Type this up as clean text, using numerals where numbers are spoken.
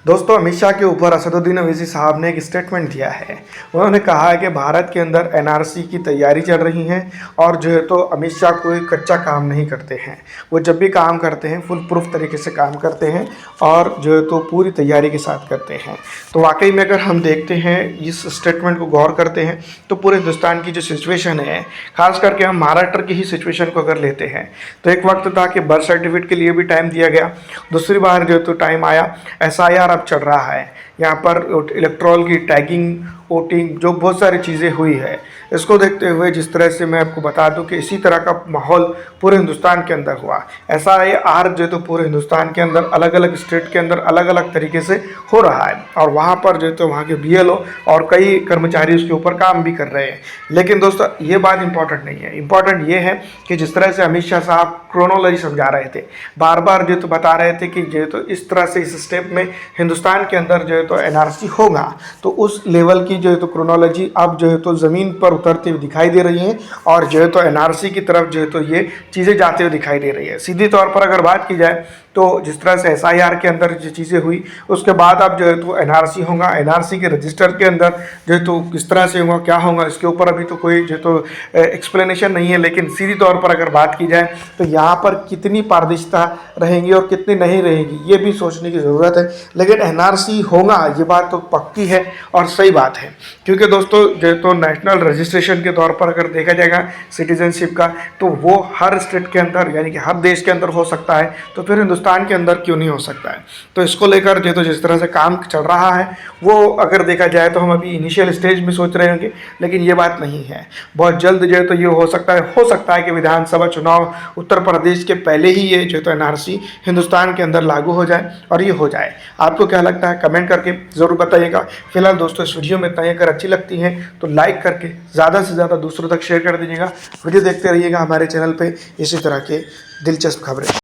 दोस्तों, अमित शाह के ऊपर असदुद्दीन ओवैसी साहब ने एक स्टेटमेंट दिया है। उन्होंने कहा है कि भारत के अंदर एनआरसी की तैयारी चल रही है और जो है तो अमित शाह कोई कच्चा काम नहीं करते हैं। वो जब भी काम करते हैं फुल प्रूफ तरीके से काम करते हैं और जो है तो पूरी तैयारी के साथ करते हैं। तो वाकई में अगर हम देखते हैं, इस स्टेटमेंट को गौर करते हैं, तो पूरे हिंदुस्तान की जो सिचुएशन है, खास करके हम महाराष्ट्र की ही सिचुएशन को अगर लेते हैं, तो एक वक्त था कि बर्थ सर्टिफिकेट के लिए भी टाइम दिया गया। दूसरी बार जो है तो टाइम आया, एसआईआर अब चल रहा है, यहाँ पर इलेक्ट्रॉल की टैगिंग, वोटिंग, जो बहुत सारी चीज़ें हुई है। इसको देखते हुए जिस तरह से मैं आपको बता दूं कि इसी तरह का माहौल पूरे हिंदुस्तान के अंदर हुआ। एसआईआर जो तो पूरे हिंदुस्तान के अंदर अलग अलग स्टेट के अंदर अलग अलग तरीके से हो रहा है और वहाँ पर जो तो वहाँ के बीएलओ और कई कर्मचारी उसके ऊपर काम भी कर रहे हैं। लेकिन दोस्तों, ये बात इंपॉर्टेंट नहीं है। इंपॉर्टेंट ये है कि जिस तरह से अमित शाह साहब क्रोनोलॉजी समझा रहे थे, बार बार जो तो बता रहे थे कि जो तो इस तरह से इस स्टेप में हिंदुस्तान के अंदर जो है तो एनआरसी होगा, तो उस लेवल की जो है तो क्रोनोलॉजी अब जो है तो ज़मीन पर उतरती हुई दिखाई दे रही है और जो है तो एनआरसी की तरफ जो है तो ये चीज़ें जाते हुए दिखाई दे रही है। सीधी तौर पर अगर बात की जाए तो जिस तरह से एसआईआर के अंदर जो चीज़ें हुई, उसके बाद अब जो है तो एनआरसी होगा। एनआरसी के रजिस्टर के अंदर जो है तो किस तरह से होगा, क्या होगा, इसके ऊपर अभी तो कोई जो तो एक्सप्लेनेशन नहीं है। लेकिन सीधी तौर पर अगर बात की जाए तो यहाँ पर कितनी पारदर्शिता रहेंगी और कितनी नहीं रहेगी, ये भी सोचने की ज़रूरत है। लेकिन एनआरसी होगा, ये बात तो पक्की है और सही बात है, क्योंकि दोस्तों जो तो नेशनल रजिस्ट्रेशन के तौर पर अगर देखा जाएगा सिटीजनशिप का, तो वो हर स्टेट के अंदर यानी कि हर देश के अंदर हो सकता है, तो फिर हिंदुस्तान के अंदर क्यों नहीं हो सकता है। तो इसको लेकर जो तो जिस तरह से काम चल रहा है, वो अगर देखा जाए तो हम अभी इनिशियल स्टेज में सोच रहे होंगे, लेकिन ये बात नहीं है। बहुत जल्द जो है तो ये हो सकता है कि विधानसभा चुनाव उत्तर प्रदेश के पहले ही ये जो तो एनआरसी हिंदुस्तान के अंदर लागू हो जाए और ये हो जाए। आपको क्या लगता है, कमेंट करके ज़रूर बताइएगा। फिलहाल दोस्तों, इस वीडियो में इतना ही। अगर अच्छी लगती है तो लाइक करके ज़्यादा से ज़्यादा दूसरों तक शेयर कर दीजिएगा। वीडियो देखते रहिएगा हमारे चैनल पे इसी तरह के दिलचस्प खबरें।